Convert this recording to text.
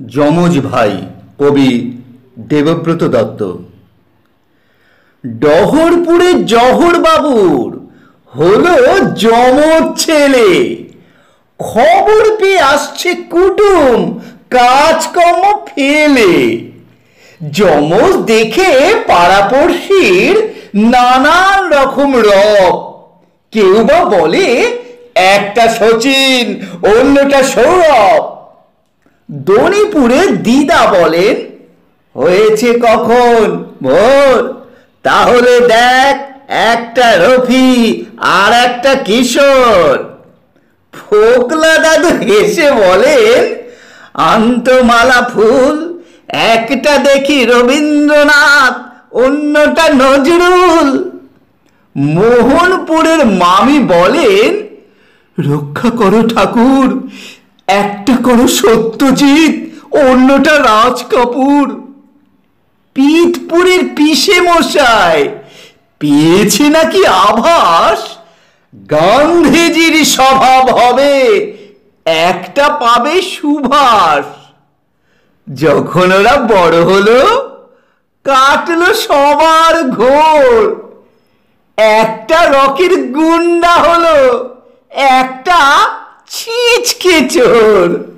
যমজ ভাই কবি দেবব্রত দত্ত। ডহরপুরে জহর বাবুর হলো যমজ ছেলে। খবর পেয়ে আসছে কুটুম কাজকর্ম ফেলে। যমজ দেখে পাড়াপড়শির নানান রকম রব। কেউ বা বলে একটা শচীন অন্যটা সৌরভ। দনিপুরে দিদা বলেন হয়েছে কখন ভোর, তাহলে দেখ একটা রফি আর একটা কিশোর। ফোকলা দাদু হেসে বলেন আন্তমালা ফুল, একটা দেখি রবীন্দ্রনাথ অন্যটা নজরুল। মোহনপুরের মামি বলেন রক্ষা করো ঠাকুর, একটা করো সত্যজিৎ অন্যটা রাজ কাপুর। পিতপুরের পিসে মশাই পেয়েছে নাকি আভাস, গান্ধীজির স্বভাব হবে একটা পাবে সুভাষ। যখন ওরা বড় হলো কাটলো সবার ঘোর, একটা রকির গুন্ডা হলো একটা ছিচকে চোর।